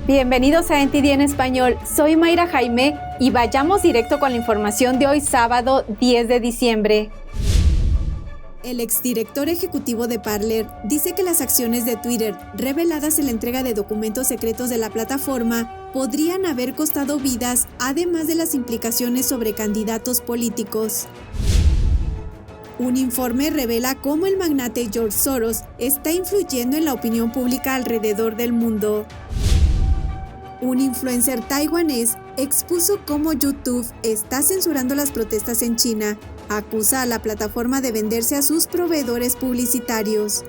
Bienvenidos a NTD en español, soy Mayra Jaime y vayamos directo con la información de hoy sábado 10 de diciembre. El exdirector ejecutivo de Parler dice que las acciones de Twitter reveladas en la entrega de documentos secretos de la plataforma podrían haber costado vidas, además de las implicaciones sobre candidatos políticos. Un informe revela cómo el magnate George Soros está influyendo en la opinión pública alrededor del mundo. Un influencer taiwanés expuso cómo YouTube está censurando las protestas en China. Acusa a la plataforma de venderse a sus proveedores publicitarios.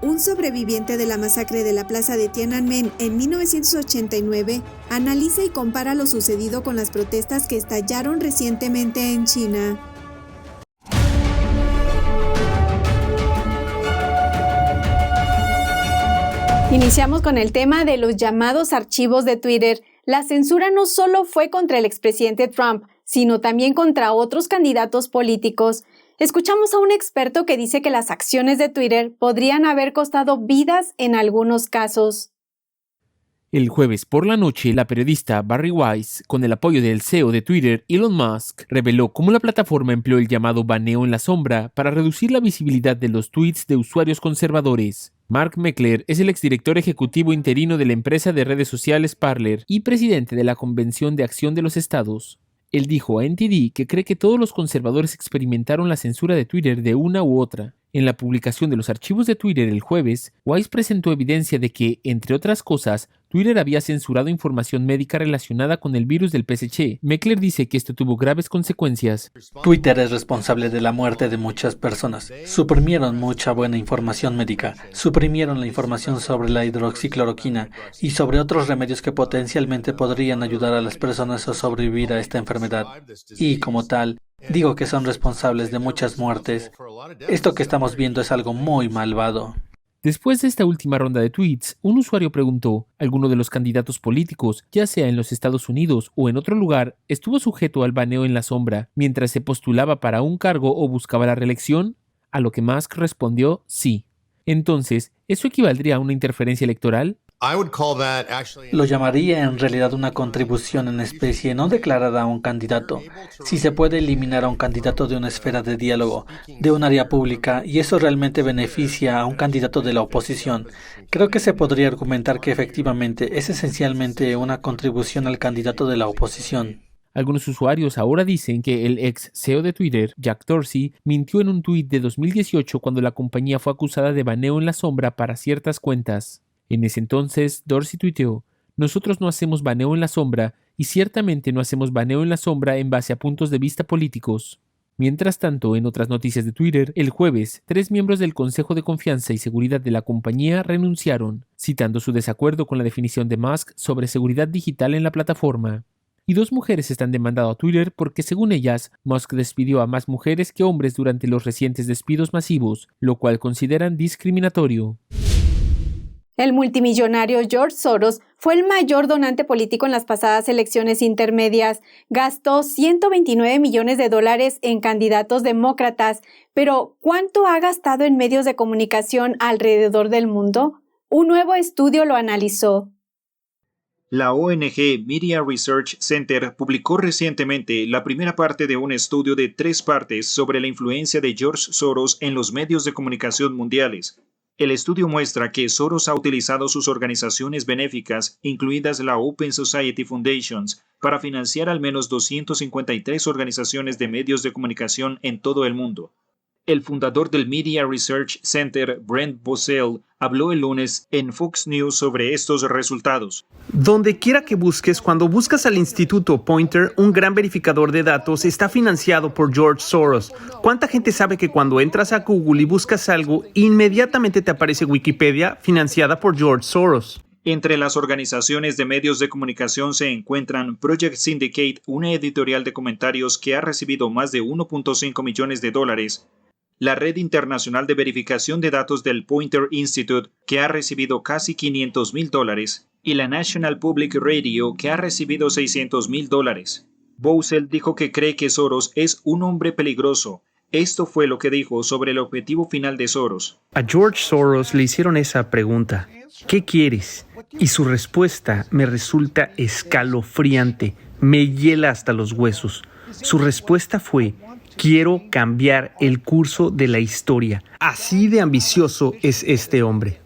Un sobreviviente de la masacre de la plaza de Tiananmen en 1989 analiza y compara lo sucedido con las protestas que estallaron recientemente en China. Iniciamos con el tema de los llamados archivos de Twitter. La censura no solo fue contra el expresidente Trump, sino también contra otros candidatos políticos. Escuchamos a un experto que dice que las acciones de Twitter podrían haber costado vidas en algunos casos. El jueves por la noche, la periodista Bari Weiss, con el apoyo del CEO de Twitter, Elon Musk, reveló cómo la plataforma empleó el llamado baneo en la sombra para reducir la visibilidad de los tweets de usuarios conservadores. Mark Meckler es el exdirector ejecutivo interino de la empresa de redes sociales Parler y presidente de la Convención de Acción de los Estados. Él dijo a NTD que cree que todos los conservadores experimentaron la censura de Twitter de una u otra. En la publicación de los archivos de Twitter el jueves, Weiss presentó evidencia de que, entre otras cosas, Twitter había censurado información médica relacionada con el virus del PSC. Meckler dice que esto tuvo graves consecuencias. Twitter es responsable de la muerte de muchas personas. Suprimieron mucha buena información médica, suprimieron la información sobre la hidroxicloroquina y sobre otros remedios que potencialmente podrían ayudar a las personas a sobrevivir a esta enfermedad. Y, como tal, digo que son responsables de muchas muertes. Esto que estamos viendo es algo muy malvado. Después de esta última ronda de tweets, un usuario preguntó, ¿alguno de los candidatos políticos, ya sea en los Estados Unidos o en otro lugar, estuvo sujeto al baneo en la sombra mientras se postulaba para un cargo o buscaba la reelección? A lo que Musk respondió sí. Entonces, ¿eso equivaldría a una interferencia electoral? Lo llamaría en realidad una contribución en especie no declarada a un candidato. Si se puede eliminar a un candidato de una esfera de diálogo, de un área pública, y eso realmente beneficia a un candidato de la oposición, creo que se podría argumentar que efectivamente es esencialmente una contribución al candidato de la oposición. Algunos usuarios ahora dicen que el ex CEO de Twitter, Jack Dorsey, mintió en un tuit de 2018 cuando la compañía fue acusada de baneo en la sombra para ciertas cuentas. En ese entonces, Dorsey tuiteó, «Nosotros no hacemos baneo en la sombra y ciertamente no hacemos baneo en la sombra en base a puntos de vista políticos». Mientras tanto, en otras noticias de Twitter, el jueves, 3 miembros del Consejo de Confianza y Seguridad de la compañía renunciaron, citando su desacuerdo con la definición de Musk sobre seguridad digital en la plataforma. Y 2 mujeres están demandando a Twitter porque, según ellas, Musk despidió a más mujeres que hombres durante los recientes despidos masivos, lo cual consideran discriminatorio. El multimillonario George Soros fue el mayor donante político en las pasadas elecciones intermedias. Gastó $129 millones en candidatos demócratas. Pero, ¿cuánto ha gastado en medios de comunicación alrededor del mundo? Un nuevo estudio lo analizó. La ONG Media Research Center publicó recientemente la primera parte de un estudio de 3 partes sobre la influencia de George Soros en los medios de comunicación mundiales. El estudio muestra que Soros ha utilizado sus organizaciones benéficas, incluidas la Open Society Foundations, para financiar al menos 253 organizaciones de medios de comunicación en todo el mundo. El fundador del Media Research Center, Brent Bozell, habló el lunes en Fox News sobre estos resultados. Donde quiera que busques, cuando buscas al Instituto Poynter, un gran verificador de datos, está financiado por George Soros. ¿Cuánta gente sabe que cuando entras a Google y buscas algo, inmediatamente te aparece Wikipedia financiada por George Soros? Entre las organizaciones de medios de comunicación se encuentran Project Syndicate, una editorial de comentarios que ha recibido más de $1.5 millones, la Red Internacional de Verificación de Datos del Poynter Institute, que ha recibido casi $500,000, y la National Public Radio, que ha recibido $600,000. Bozell dijo que cree que Soros es un hombre peligroso. Esto fue lo que dijo sobre el objetivo final de Soros. A George Soros le hicieron esa pregunta: ¿qué quieres? Y su respuesta me resulta escalofriante, me hiela hasta los huesos. Su respuesta fue: quiero cambiar el curso de la historia. Así de ambicioso es este hombre.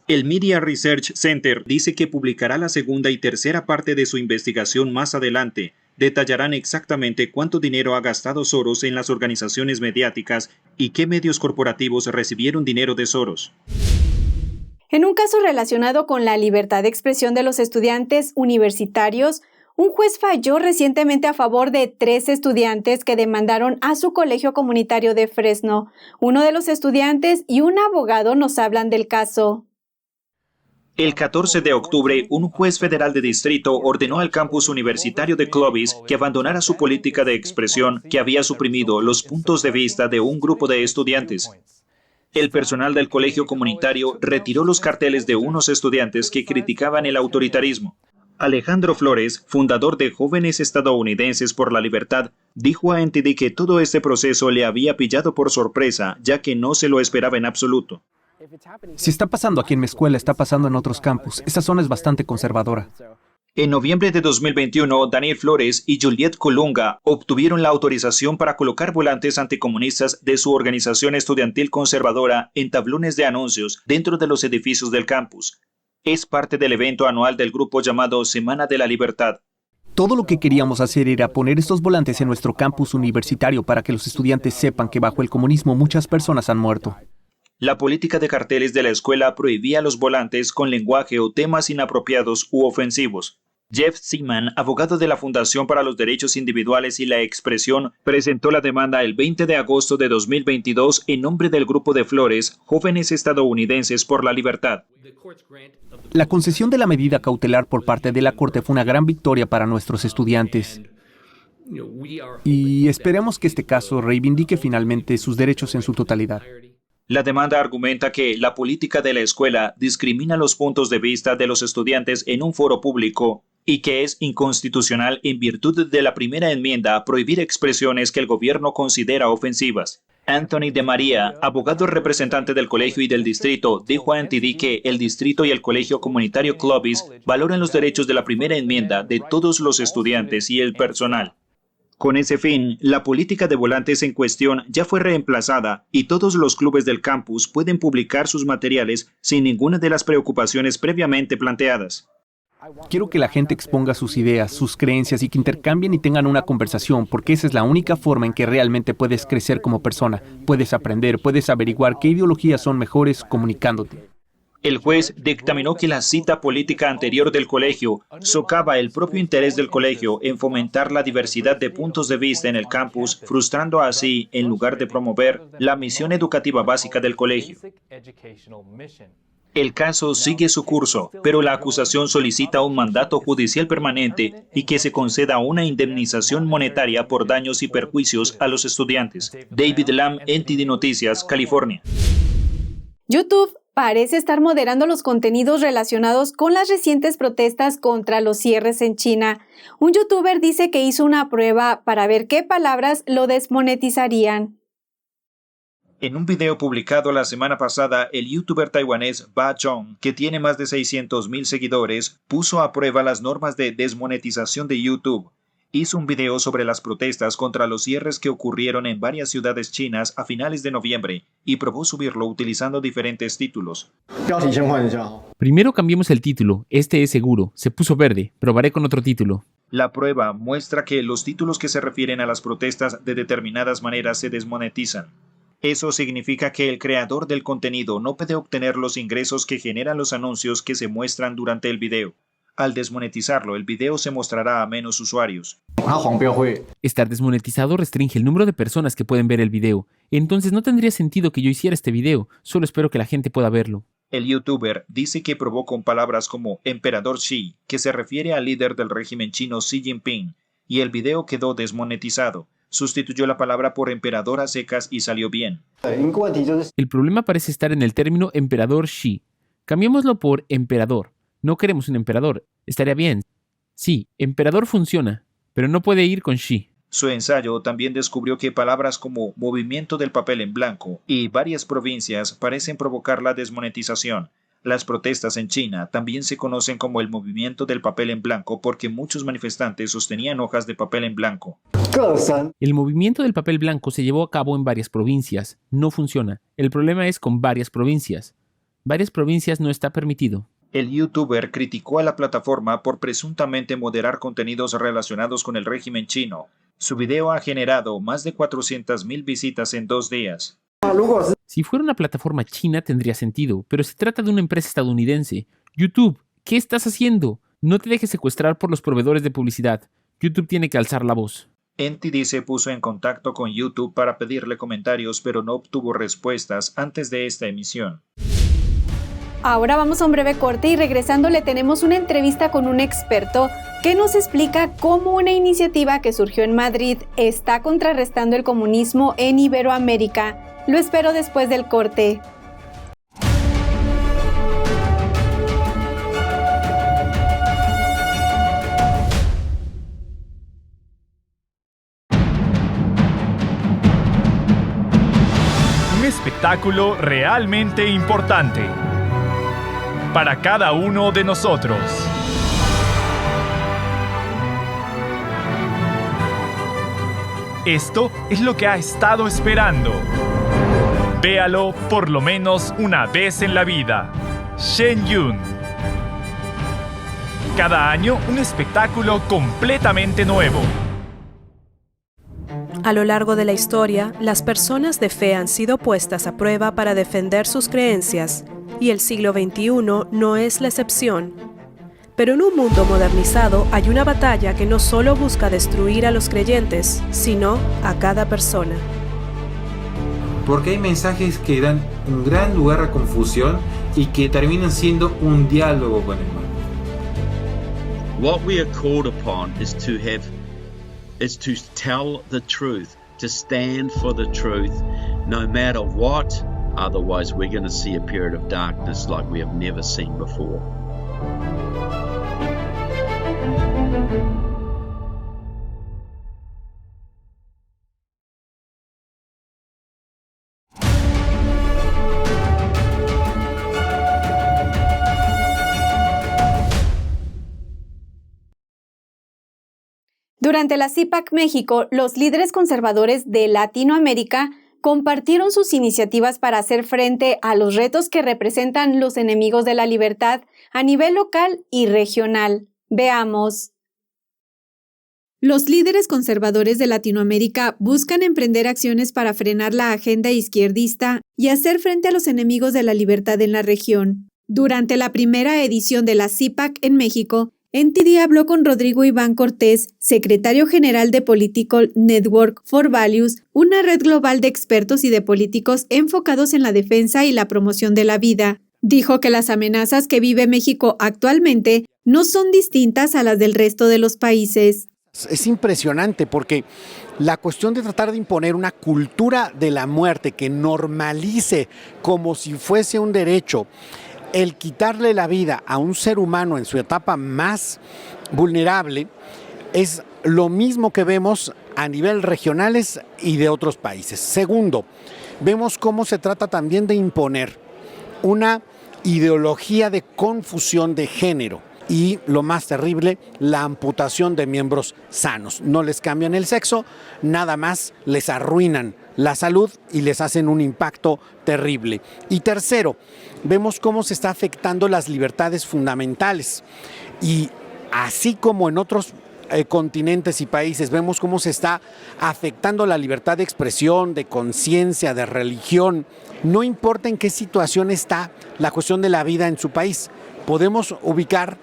El Media Research Center dice que publicará la segunda y tercera parte de su investigación más adelante. Detallarán exactamente cuánto dinero ha gastado Soros en las organizaciones mediáticas y qué medios corporativos recibieron dinero de Soros. En un caso relacionado con la libertad de expresión de los estudiantes universitarios, un juez falló recientemente a favor de 3 estudiantes que demandaron a su colegio comunitario de Fresno. Uno de los estudiantes y un abogado nos hablan del caso. El 14 de octubre, un juez federal de distrito ordenó al campus universitario de Clovis que abandonara su política de expresión que había suprimido los puntos de vista de un grupo de estudiantes. El personal del colegio comunitario retiró los carteles de unos estudiantes que criticaban el autoritarismo. Alejandro Flores, fundador de Jóvenes Estadounidenses por la Libertad, dijo a NTD que todo este proceso le había pillado por sorpresa, ya que no se lo esperaba en absoluto. Si está pasando aquí en mi escuela, está pasando en otros campus. Esta zona es bastante conservadora. En noviembre de 2021, Daniel Flores y Juliet Colunga obtuvieron la autorización para colocar volantes anticomunistas de su organización estudiantil conservadora en tablones de anuncios dentro de los edificios del campus. Es parte del evento anual del grupo llamado Semana de la Libertad. Todo lo que queríamos hacer era poner estos volantes en nuestro campus universitario para que los estudiantes sepan que bajo el comunismo muchas personas han muerto. La política de carteles de la escuela prohibía los volantes con lenguaje o temas inapropiados u ofensivos. Jeff Seaman, abogado de la Fundación para los Derechos Individuales y la Expresión, presentó la demanda el 20 de agosto de 2022 en nombre del grupo de Flores, Jóvenes Estadounidenses por la Libertad. La concesión de la medida cautelar por parte de la Corte fue una gran victoria para nuestros estudiantes. Y esperemos que este caso reivindique finalmente sus derechos en su totalidad. La demanda argumenta que la política de la escuela discrimina los puntos de vista de los estudiantes en un foro público y que es inconstitucional en virtud de la primera enmienda a prohibir expresiones que el gobierno considera ofensivas. Anthony de María, abogado representante del colegio y del distrito, dijo a NTD que el distrito y el colegio comunitario Clovis valoran los derechos de la primera enmienda de todos los estudiantes y el personal. Con ese fin, la política de volantes en cuestión ya fue reemplazada y todos los clubes del campus pueden publicar sus materiales sin ninguna de las preocupaciones previamente planteadas. Quiero que la gente exponga sus ideas, sus creencias y que intercambien y tengan una conversación, porque esa es la única forma en que realmente puedes crecer como persona. Puedes aprender, puedes averiguar qué ideologías son mejores comunicándote. El juez dictaminó que la cita política anterior del colegio socava el propio interés del colegio en fomentar la diversidad de puntos de vista en el campus, frustrando así, en lugar de promover, la misión educativa básica del colegio. El caso sigue su curso, pero la acusación solicita un mandato judicial permanente y que se conceda una indemnización monetaria por daños y perjuicios a los estudiantes. David Lam, NTD Noticias, California. YouTube parece estar moderando los contenidos relacionados con las recientes protestas contra los cierres en China. Un youtuber dice que hizo una prueba para ver qué palabras lo desmonetizarían. En un video publicado la semana pasada, el youtuber taiwanés Ba Zhong, que tiene más de 600,000 seguidores, puso a prueba las normas de desmonetización de YouTube. Hizo un video sobre las protestas contra los cierres que ocurrieron en varias ciudades chinas a finales de noviembre y probó subirlo utilizando diferentes títulos. Primero cambiemos el título. Este es seguro. Se puso verde. Probaré con otro título. La prueba muestra que los títulos que se refieren a las protestas de determinadas maneras se desmonetizan. Eso significa que el creador del contenido no puede obtener los ingresos que generan los anuncios que se muestran durante el video. Al desmonetizarlo, el video se mostrará a menos usuarios. Estar desmonetizado restringe el número de personas que pueden ver el video. Entonces no tendría sentido que yo hiciera este video. Solo espero que la gente pueda verlo. El youtuber dice que probó con palabras como Emperador Xi, que se refiere al líder del régimen chino Xi Jinping, y el video quedó desmonetizado. Sustituyó la palabra por emperador a secas y salió bien. El problema parece estar en el término Emperador Xi. Cambiémoslo por emperador. No queremos un emperador. Estaría bien. Sí, emperador funciona, pero no puede ir con Xi. Su ensayo también descubrió que palabras como movimiento del papel en blanco y varias provincias parecen provocar la desmonetización. Las protestas en China también se conocen como el movimiento del papel en blanco porque muchos manifestantes sostenían hojas de papel en blanco. El movimiento del papel blanco se llevó a cabo en varias provincias. No funciona. El problema es con varias provincias. Varias provincias no está permitido. El youtuber criticó a la plataforma por presuntamente moderar contenidos relacionados con el régimen chino. Su video ha generado más de 400,000 visitas en 2 días. Si fuera una plataforma china tendría sentido, pero se trata de una empresa estadounidense. YouTube, ¿qué estás haciendo? No te dejes secuestrar por los proveedores de publicidad. YouTube tiene que alzar la voz. NTD se puso en contacto con YouTube para pedirle comentarios, pero no obtuvo respuestas antes de esta emisión. Ahora vamos a un breve corte y regresando le tenemos una entrevista con un experto que nos explica cómo una iniciativa que surgió en Madrid está contrarrestando el comunismo en Iberoamérica. Lo espero después del corte. Un espectáculo realmente importante para cada uno de nosotros. Esto es lo que ha estado esperando. Véalo por lo menos una vez en la vida. Shen Yun. Cada año un espectáculo completamente nuevo. A lo largo de la historia, las personas de fe han sido puestas a prueba para defender sus creencias, y el siglo XXI no es la excepción. Pero en un mundo modernizado hay una batalla que no solo busca destruir a los creyentes, sino a cada persona. Porque hay mensajes que dan un gran lugar a confusión y que terminan siendo un diálogo con el mal. What we are called upon is to tell the truth, to stand for the truth, no matter what. Otherwise, we're going to see a period of darkness like we have never seen before. Durante la CIPAC México, los líderes conservadores de Latinoamérica compartieron sus iniciativas para hacer frente a los retos que representan los enemigos de la libertad a nivel local y regional. Veamos. Los líderes conservadores de Latinoamérica buscan emprender acciones para frenar la agenda izquierdista y hacer frente a los enemigos de la libertad en la región. Durante la primera edición de la CIPAC en México, NTD habló con Rodrigo Iván Cortés, secretario general de Political Network for Values, una red global de expertos y de políticos enfocados en la defensa y la promoción de la vida. Dijo que las amenazas que vive México actualmente no son distintas a las del resto de los países. Es impresionante porque la cuestión de tratar de imponer una cultura de la muerte que normalice como si fuese un derecho, el quitarle la vida a un ser humano en su etapa más vulnerable, es lo mismo que vemos a nivel regionales y de otros países. Segundo, vemos cómo se trata también de imponer una ideología de confusión de género. Y lo más terrible, la amputación de miembros sanos. No les cambian el sexo, nada más les arruinan la salud y les hacen un impacto terrible. Y tercero, vemos cómo se está afectando las libertades fundamentales. Y así como en otros continentes y países, vemos cómo se está afectando la libertad de expresión, de conciencia, de religión. No importa en qué situación está la cuestión de la vida en su país. Podemos ubicar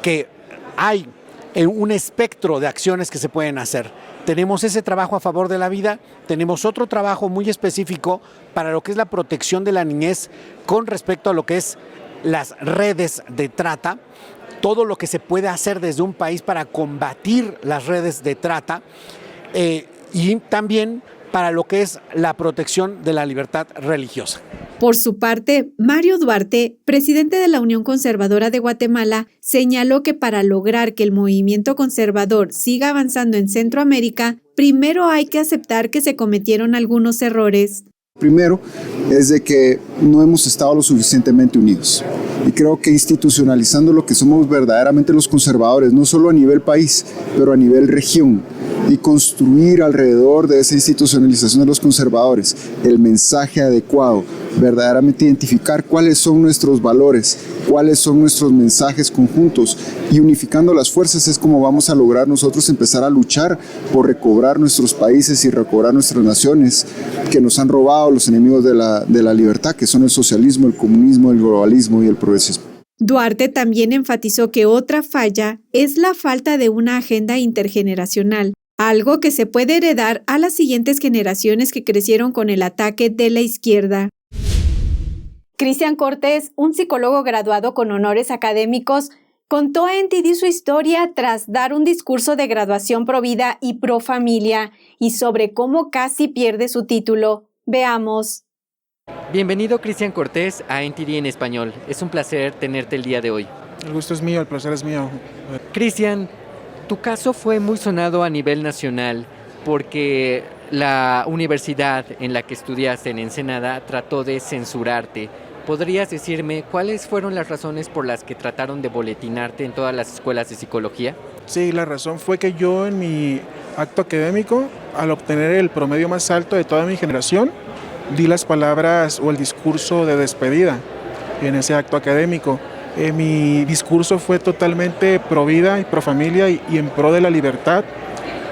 que hay un espectro de acciones que se pueden hacer. Tenemos ese trabajo a favor de la vida, tenemos otro trabajo muy específico para lo que es la protección de la niñez con respecto a lo que es las redes de trata, todo lo que se puede hacer desde un país para combatir las redes de trata y también para lo que es la protección de la libertad religiosa. Por su parte, Mario Duarte, presidente de la Unión Conservadora de Guatemala, señaló que para lograr que el movimiento conservador siga avanzando en Centroamérica, primero hay que aceptar que se cometieron algunos errores. Primero es de que no hemos estado lo suficientemente unidos y creo que institucionalizando lo que somos verdaderamente los conservadores, no solo a nivel país, pero a nivel región, y construir alrededor de esa institucionalización de los conservadores el mensaje adecuado, verdaderamente identificar cuáles son nuestros valores, cuáles son nuestros mensajes conjuntos, y unificando las fuerzas es como vamos a lograr nosotros empezar a luchar por recobrar nuestros países y recobrar nuestras naciones que nos han robado los enemigos de la libertad, que son el socialismo, el comunismo, el globalismo y el progresismo. Duarte también enfatizó que otra falla es la falta de una agenda intergeneracional, algo que se puede heredar a las siguientes generaciones que crecieron con el ataque de la izquierda. Cristian Cortés, un psicólogo graduado con honores académicos, contó a NTD su historia tras dar un discurso de graduación pro vida y pro familia y sobre cómo casi pierde su título. Veamos. Bienvenido, Cristian Cortés, a NTD en español. Es un placer tenerte el día de hoy. El gusto es mío, el placer es mío. Cristian, tu caso fue muy sonado a nivel nacional porque la universidad en la que estudiaste en Ensenada trató de censurarte. ¿Podrías decirme cuáles fueron las razones por las que trataron de boletinarte en todas las escuelas de psicología? Sí, la razón fue que yo en mi acto académico, al obtener el promedio más alto de toda mi generación, di las palabras o el discurso de despedida en ese acto académico. Mi discurso fue totalmente pro vida y pro familia y en pro de la libertad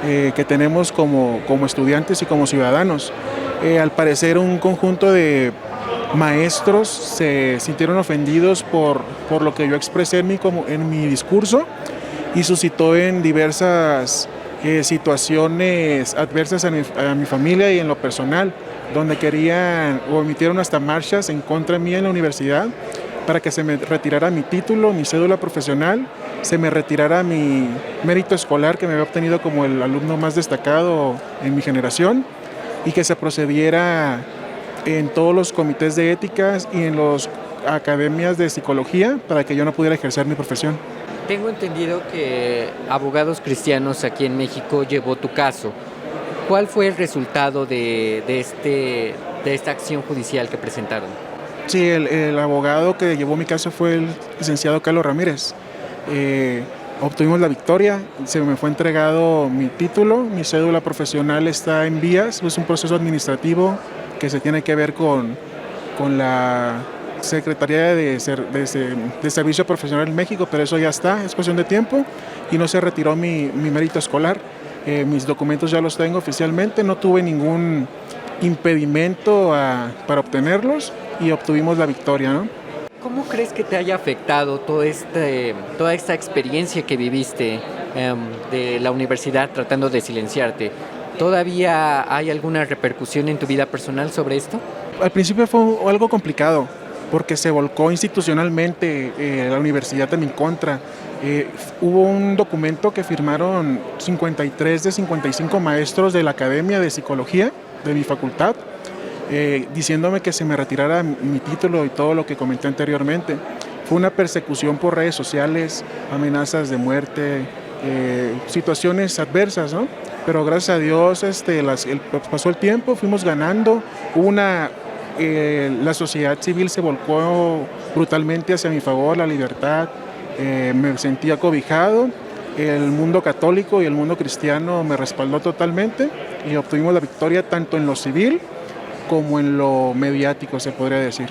que tenemos como estudiantes y como ciudadanos. Al parecer un conjunto de maestros se sintieron ofendidos por lo que yo expresé en mi discurso y suscitó en diversas situaciones adversas a mi familia y en lo personal, donde querían o emitieron hasta marchas en contra mía en la universidad para que se me retirara mi título, mi cédula profesional, se me retirara mi mérito escolar que me había obtenido como el alumno más destacado en mi generación y que se procediera en todos los comités de éticas y en las academias de psicología para que yo no pudiera ejercer mi profesión. Tengo entendido que Abogados Cristianos aquí en México llevó tu caso. ¿Cuál fue el resultado de esta acción judicial que presentaron? Sí, el abogado que llevó mi caso fue el licenciado Carlos Ramírez. Obtuvimos la victoria, se me fue entregado mi título, mi cédula profesional está en vías, es un proceso administrativo que se tiene que ver con la Secretaría de Servicio Profesional en México, pero eso ya está, es cuestión de tiempo y no se retiró mi mérito escolar. Mis documentos ya los tengo oficialmente, no tuve ningún impedimento para obtenerlos y obtuvimos la victoria, ¿no? ¿Cómo crees que te haya afectado toda esta experiencia que viviste de la universidad tratando de silenciarte? ¿Todavía hay alguna repercusión en tu vida personal sobre esto? Al principio fue algo complicado porque se volcó institucionalmente la universidad en mi contra. Hubo un documento que firmaron 53 de 55 maestros de la Academia de Psicología de mi facultad, diciéndome que se me retirara mi título y todo lo que comenté anteriormente. Fue una persecución por redes sociales, amenazas de muerte, situaciones adversas, ¿no? Pero gracias a Dios pasó el tiempo, fuimos ganando, la sociedad civil se volcó brutalmente hacia mi favor, la libertad, me sentía cobijado, el mundo católico y el mundo cristiano me respaldó totalmente y obtuvimos la victoria tanto en lo civil como en lo mediático, se podría decir.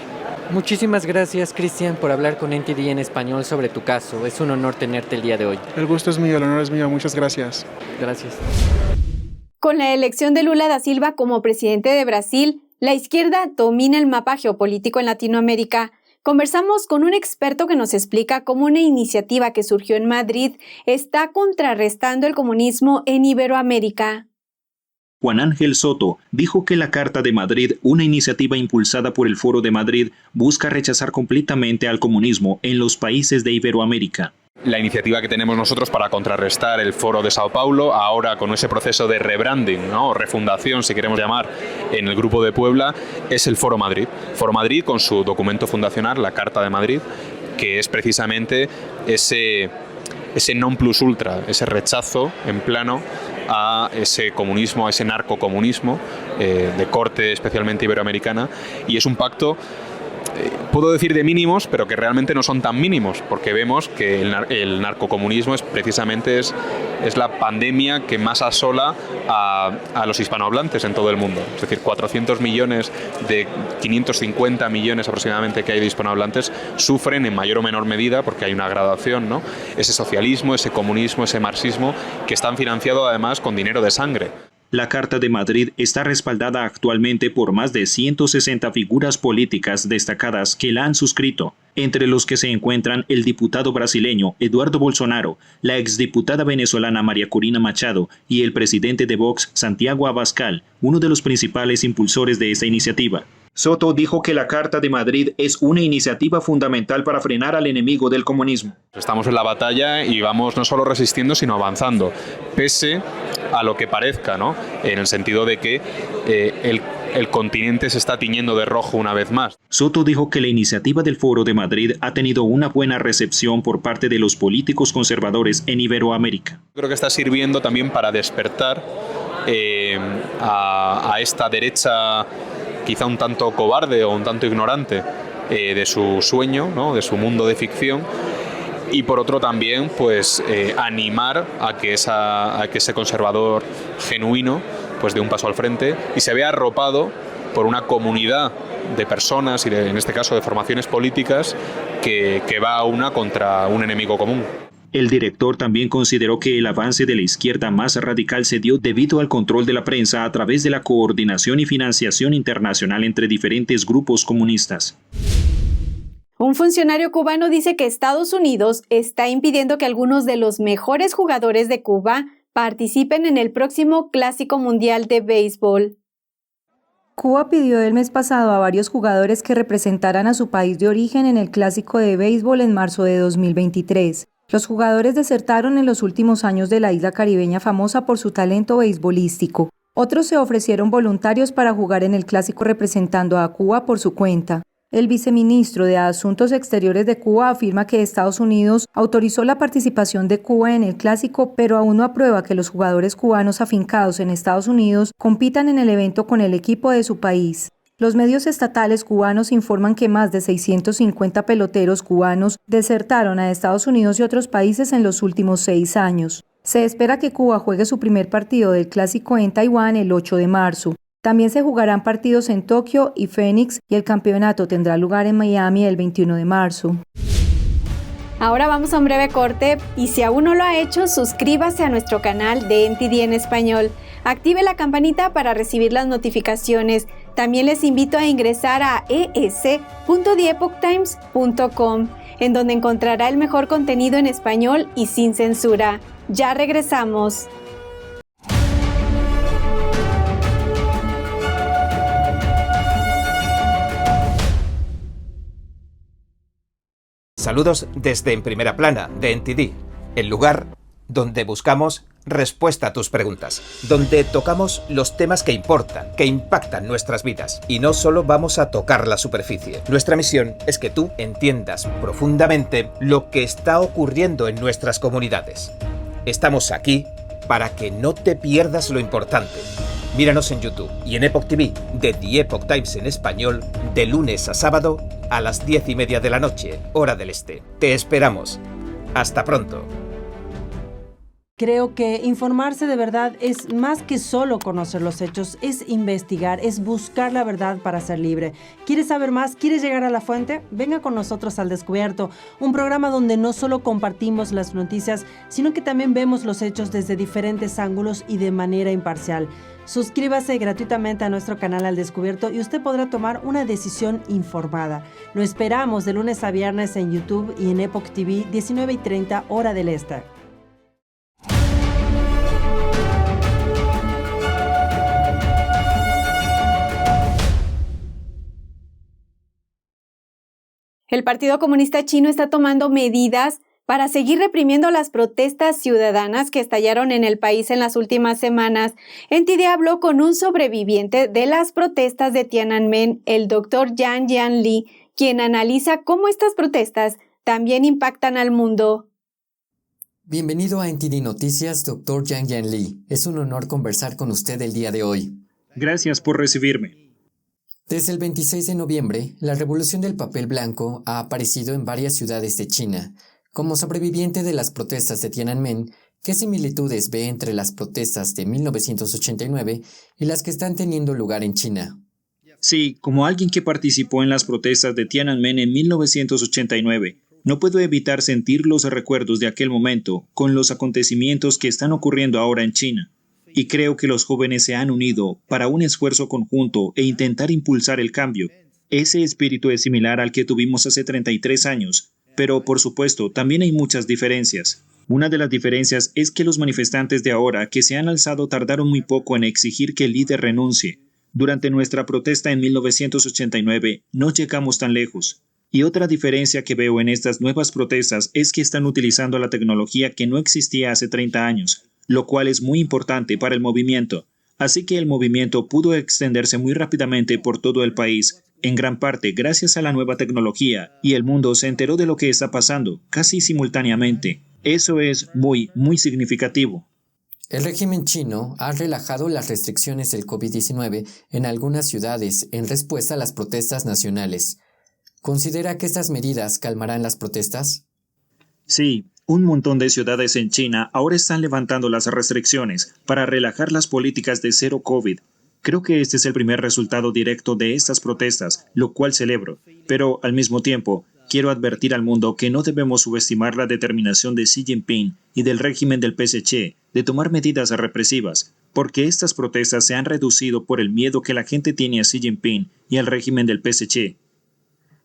Muchísimas gracias, Cristian, por hablar con NTD en español sobre tu caso. Es un honor tenerte el día de hoy. El gusto es mío, el honor es mío. Muchas gracias. Gracias. Con la elección de Lula da Silva como presidente de Brasil, la izquierda domina el mapa geopolítico en Latinoamérica. Conversamos con un experto que nos explica cómo una iniciativa que surgió en Madrid está contrarrestando el comunismo en Iberoamérica. Juan Ángel Soto dijo que la Carta de Madrid, una iniciativa impulsada por el Foro de Madrid, busca rechazar completamente al comunismo en los países de Iberoamérica. La iniciativa que tenemos nosotros para contrarrestar el Foro de Sao Paulo, ahora con ese proceso de rebranding, ¿no? O refundación, si queremos llamar, en el Grupo de Puebla, es el Foro Madrid. Foro Madrid con su documento fundacional, la Carta de Madrid, que es precisamente ese non plus ultra, ese rechazo en plano a ese comunismo, a ese narcocomunismo de corte especialmente iberoamericana, y es un pacto, puedo decir de mínimos, pero que realmente no son tan mínimos, porque vemos que el narcocomunismo precisamente es la pandemia que más asola a los hispanohablantes en todo el mundo. Es decir, 400 millones de 550 millones aproximadamente que hay de hispanohablantes sufren en mayor o menor medida, porque hay una gradación, ¿no? Ese socialismo, ese comunismo, ese marxismo, que están financiados además con dinero de sangre. La Carta de Madrid está respaldada actualmente por más de 160 figuras políticas destacadas que la han suscrito, entre los que se encuentran el diputado brasileño Eduardo Bolsonaro, la exdiputada venezolana María Corina Machado y el presidente de Vox, Santiago Abascal, uno de los principales impulsores de esta iniciativa. Soto dijo que la Carta de Madrid es una iniciativa fundamental para frenar al enemigo del comunismo. Estamos en la batalla y vamos no solo resistiendo, sino avanzando, pese a lo que parezca, ¿no? En el sentido de que el continente se está tiñendo de rojo una vez más. Soto dijo que la iniciativa del Foro de Madrid ha tenido una buena recepción por parte de los políticos conservadores en Iberoamérica. Creo que está sirviendo también para despertar a esta derecha quizá un tanto cobarde o un tanto ignorante de su sueño, ¿no? De su mundo de ficción. Y por otro también, pues animar a que ese conservador genuino pues dé un paso al frente y se vea arropado por una comunidad de personas y en este caso de formaciones políticas que va a una contra un enemigo común. El director también consideró que el avance de la izquierda más radical se dio debido al control de la prensa a través de la coordinación y financiación internacional entre diferentes grupos comunistas. Un funcionario cubano dice que Estados Unidos está impidiendo que algunos de los mejores jugadores de Cuba participen en el próximo Clásico Mundial de Béisbol. Cuba pidió el mes pasado a varios jugadores que representaran a su país de origen en el Clásico de Béisbol en marzo de 2023. Los jugadores desertaron en los últimos años de la isla caribeña famosa por su talento beisbolístico. Otros se ofrecieron voluntarios para jugar en el Clásico representando a Cuba por su cuenta. El viceministro de Asuntos Exteriores de Cuba afirma que Estados Unidos autorizó la participación de Cuba en el Clásico, pero aún no aprueba que los jugadores cubanos afincados en Estados Unidos compitan en el evento con el equipo de su país. Los medios estatales cubanos informan que más de 650 peloteros cubanos desertaron a Estados Unidos y otros países en los últimos 6 años. Se espera que Cuba juegue su primer partido del Clásico en Taiwán el 8 de marzo. También se jugarán partidos en Tokio y Phoenix y el campeonato tendrá lugar en Miami el 21 de marzo. Ahora vamos a un breve corte y si aún no lo ha hecho, suscríbase a nuestro canal de NTD en español. Active la campanita para recibir las notificaciones. También les invito a ingresar a es.theepochtimes.com, en donde encontrará el mejor contenido en español y sin censura. Ya regresamos. Saludos desde En Primera Plana de NTD, el lugar donde buscamos respuesta a tus preguntas, donde tocamos los temas que importan, que impactan nuestras vidas y no solo vamos a tocar la superficie. Nuestra misión es que tú entiendas profundamente lo que está ocurriendo en nuestras comunidades. Estamos aquí para que no te pierdas lo importante. Míranos en YouTube y en Epoch TV de The Epoch Times en español de lunes a sábado a las 10:30 de la noche, hora del este. Te esperamos. Hasta pronto. Creo que informarse de verdad es más que solo conocer los hechos, es investigar, es buscar la verdad para ser libre. ¿Quieres saber más? ¿Quieres llegar a la fuente? Venga con nosotros al Descubierto, un programa donde no solo compartimos las noticias, sino que también vemos los hechos desde diferentes ángulos y de manera imparcial. Suscríbase gratuitamente a nuestro canal Al Descubierto y usted podrá tomar una decisión informada. Lo esperamos de lunes a viernes en YouTube y en Epoch TV, 19:30 hora del este. El Partido Comunista Chino está tomando medidas Para seguir reprimiendo las protestas ciudadanas que estallaron en el país en las últimas semanas, NTD habló con un sobreviviente de las protestas de Tiananmen, el Dr. Yang Yan Li, quien analiza cómo estas protestas también impactan al mundo. Bienvenido a NTD Noticias, Dr. Yang Yan Li. Es un honor conversar con usted el día de hoy. Gracias por recibirme. Desde el 26 de noviembre, la revolución del papel blanco ha aparecido en varias ciudades de China. Como sobreviviente de las protestas de Tiananmen, ¿qué similitudes ve entre las protestas de 1989 y las que están teniendo lugar en China? Sí, como alguien que participó en las protestas de Tiananmen en 1989, no puedo evitar sentir los recuerdos de aquel momento con los acontecimientos que están ocurriendo ahora en China. Y creo que los jóvenes se han unido para un esfuerzo conjunto e intentar impulsar el cambio. Ese espíritu es similar al que tuvimos hace 33 años, pero por supuesto también hay muchas diferencias. Una de las diferencias es que los manifestantes de ahora que se han alzado tardaron muy poco en exigir que el líder renuncie. Durante nuestra protesta en 1989 no llegamos tan lejos. Y otra diferencia que veo en estas nuevas protestas es que están utilizando la tecnología que no existía hace 30 años, lo cual es muy importante para el movimiento. Así que el movimiento pudo extenderse muy rápidamente por todo el país, en gran parte gracias a la nueva tecnología, y el mundo se enteró de lo que está pasando, casi simultáneamente. Eso es muy significativo. El régimen chino ha relajado las restricciones del COVID-19 en algunas ciudades en respuesta a las protestas nacionales. ¿Considera que estas medidas calmarán las protestas? Sí, un montón de ciudades en China ahora están levantando las restricciones para relajar las políticas de cero COVID. Creo que este es el primer resultado directo de estas protestas, lo cual celebro. Pero, al mismo tiempo, quiero advertir al mundo que no debemos subestimar la determinación de Xi Jinping y del régimen del PSC de tomar medidas represivas, porque estas protestas se han reducido por el miedo que la gente tiene a Xi Jinping y al régimen del PSC.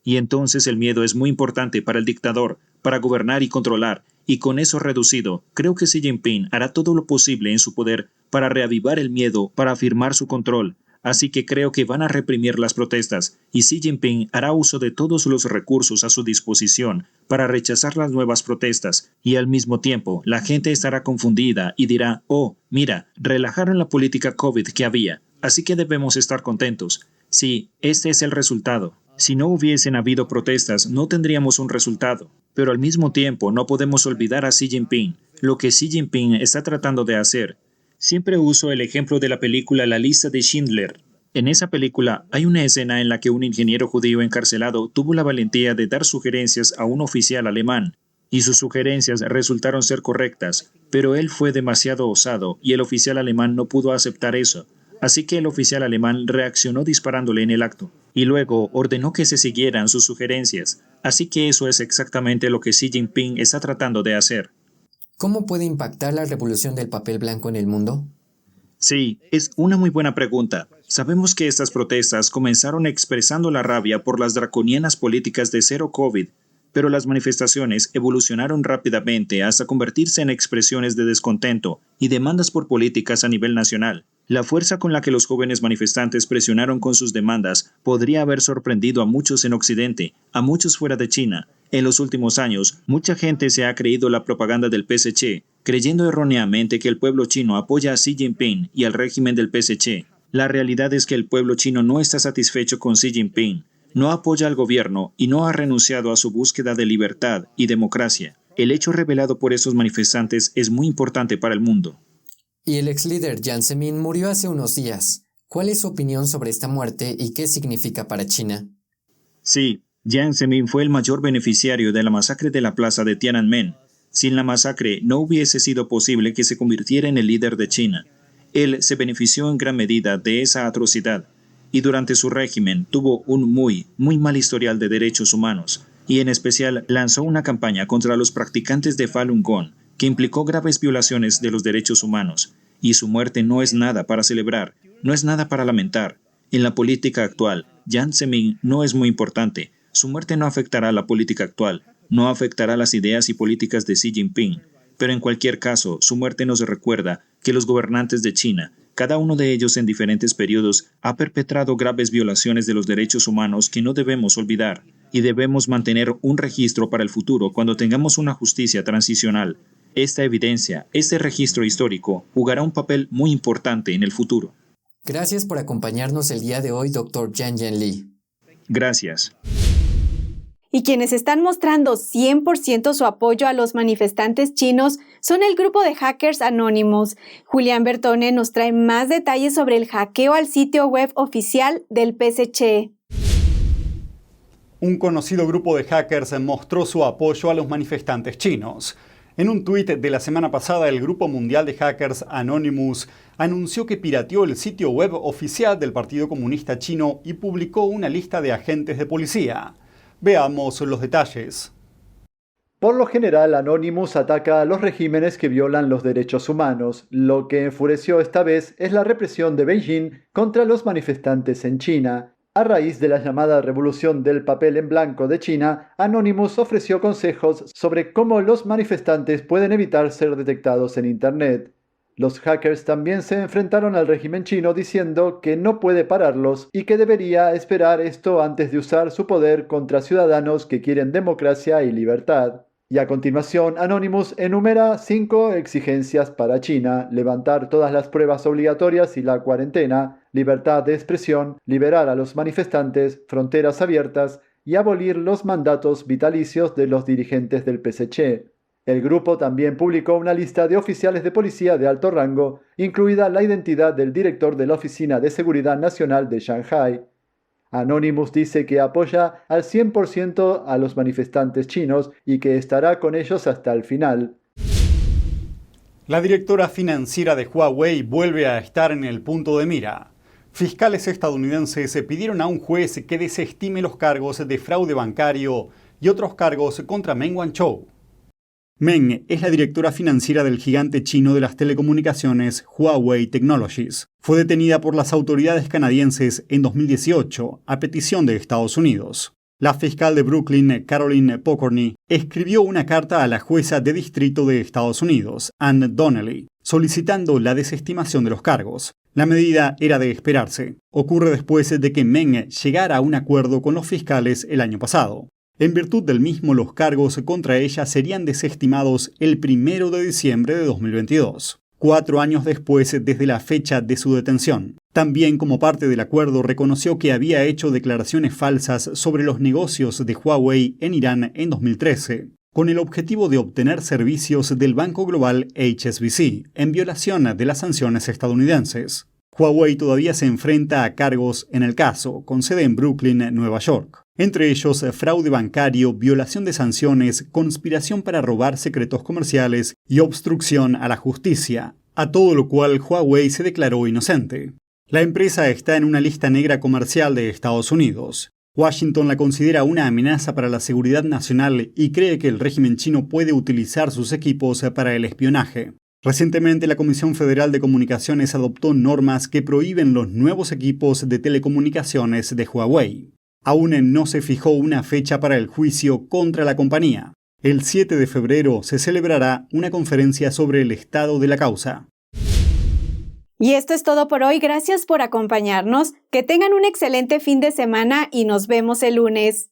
Y entonces el miedo es muy importante para el dictador, para gobernar y controlar, y con eso reducido, creo que Xi Jinping hará todo lo posible en su poder para reavivar el miedo, para afirmar su control. Así que creo que van a reprimir las protestas, y Xi Jinping hará uso de todos los recursos a su disposición para rechazar las nuevas protestas, y al mismo tiempo la gente estará confundida y dirá, oh, mira, relajaron la política COVID que había, así que debemos estar contentos. Sí, este es el resultado. Si no hubiesen habido protestas, no tendríamos un resultado. Pero al mismo tiempo no podemos olvidar a Xi Jinping, lo que Xi Jinping está tratando de hacer. Siempre uso el ejemplo de la película La lista de Schindler. En esa película hay una escena en la que un ingeniero judío encarcelado tuvo la valentía de dar sugerencias a un oficial alemán, y sus sugerencias resultaron ser correctas, pero él fue demasiado osado y el oficial alemán no pudo aceptar eso. Así que el oficial alemán reaccionó disparándole en el acto, y luego ordenó que se siguieran sus sugerencias. Así que eso es exactamente lo que Xi Jinping está tratando de hacer. ¿Cómo puede impactar la revolución del papel blanco en el mundo? Sí, es una muy buena pregunta. Sabemos que estas protestas comenzaron expresando la rabia por las draconianas políticas de cero COVID, pero las manifestaciones evolucionaron rápidamente hasta convertirse en expresiones de descontento y demandas por políticas a nivel nacional. La fuerza con la que los jóvenes manifestantes presionaron con sus demandas podría haber sorprendido a muchos en Occidente, a muchos fuera de China. En los últimos años, mucha gente se ha creído la propaganda del PSC, creyendo erróneamente que el pueblo chino apoya a Xi Jinping y al régimen del PSC. La realidad es que el pueblo chino no está satisfecho con Xi Jinping, no apoya al gobierno y no ha renunciado a su búsqueda de libertad y democracia. El hecho revelado por esos manifestantes es muy importante para el mundo. Y el ex líder Jiang Zemin murió hace unos días. ¿Cuál es su opinión sobre esta muerte y qué significa para China? Sí, Jiang Zemin fue el mayor beneficiario de la masacre de la plaza de Tiananmen. Sin la masacre no hubiese sido posible que se convirtiera en el líder de China. Él se benefició en gran medida de esa atrocidad, y durante su régimen tuvo un muy mal historial de derechos humanos, y en especial lanzó una campaña contra los practicantes de Falun Gong, que implicó graves violaciones de los derechos humanos, y su muerte no es nada para celebrar, no es nada para lamentar. En la política actual, Jiang Zemin no es muy importante. Su muerte no afectará a la política actual, no afectará las ideas y políticas de Xi Jinping, pero en cualquier caso, su muerte nos recuerda que los gobernantes de China, cada uno de ellos en diferentes periodos, ha perpetrado graves violaciones de los derechos humanos que no debemos olvidar. y debemos mantener un registro para el futuro cuando tengamos una justicia transicional. Esta evidencia, este registro histórico, jugará un papel muy importante en el futuro. Gracias por acompañarnos el día de hoy, Dr. Jianyan Li. Gracias. Y quienes están mostrando 100% su apoyo a los manifestantes chinos son el grupo de hackers Anonymous. Julián Bertone nos trae más detalles sobre el hackeo al sitio web oficial del PSC. Un conocido grupo de hackers mostró su apoyo a los manifestantes chinos. En un tuit de la semana pasada, el grupo mundial de hackers Anonymous anunció que pirateó el sitio web oficial del Partido Comunista Chino y publicó una lista de agentes de policía. Veamos los detalles. Por lo general, Anonymous ataca a los regímenes que violan los derechos humanos. Lo que enfureció esta vez es la represión de Beijing contra los manifestantes en China. A raíz de la llamada revolución del papel en blanco de China, Anonymous ofreció consejos sobre cómo los manifestantes pueden evitar ser detectados en Internet. Los hackers también se enfrentaron al régimen chino diciendo que no puede pararlos y que debería esperar esto antes de usar su poder contra ciudadanos que quieren democracia y libertad. Y a continuación, Anonymous enumera 5 exigencias para China: levantar todas las pruebas obligatorias y la cuarentena, libertad de expresión, liberar a los manifestantes, fronteras abiertas y abolir los mandatos vitalicios de los dirigentes del PSC. El grupo también publicó una lista de oficiales de policía de alto rango, incluida la identidad del director de la Oficina de Seguridad Nacional de Shanghái. Anonymous dice que apoya al 100% a los manifestantes chinos y que estará con ellos hasta el final. La directora financiera de Huawei vuelve a estar en el punto de mira. Fiscales estadounidenses pidieron a un juez que desestime los cargos de fraude bancario y otros cargos contra Meng Wanzhou. Meng es la directora financiera del gigante chino de las telecomunicaciones Huawei Technologies. Fue detenida por las autoridades canadienses en 2018 a petición de Estados Unidos. La fiscal de Brooklyn, Caroline Pokorny, escribió una carta a la jueza de distrito de Estados Unidos, Ann Donnelly, solicitando la desestimación de los cargos. La medida era de esperarse. Ocurre después de que Meng llegara a un acuerdo con los fiscales el año pasado. En virtud del mismo, los cargos contra ella serían desestimados el 1 de diciembre de 2022, 4 años después desde la fecha de su detención. También, como parte del acuerdo, reconoció que había hecho declaraciones falsas sobre los negocios de Huawei en Irán en 2013, con el objetivo de obtener servicios del banco global HSBC, en violación de las sanciones estadounidenses. Huawei todavía se enfrenta a cargos en el caso, con sede en Brooklyn, Nueva York. Entre ellos, fraude bancario, violación de sanciones, conspiración para robar secretos comerciales y obstrucción a la justicia, a todo lo cual Huawei se declaró inocente. La empresa está en una lista negra comercial de Estados Unidos. Washington la considera una amenaza para la seguridad nacional y cree que el régimen chino puede utilizar sus equipos para el espionaje. Recientemente, la Comisión Federal de Comunicaciones adoptó normas que prohíben los nuevos equipos de telecomunicaciones de Huawei. Aún no se fijó una fecha para el juicio contra la compañía. El 7 de febrero se celebrará una conferencia sobre el estado de la causa. Y esto es todo por hoy. Gracias por acompañarnos. Que tengan un excelente fin de semana y nos vemos el lunes.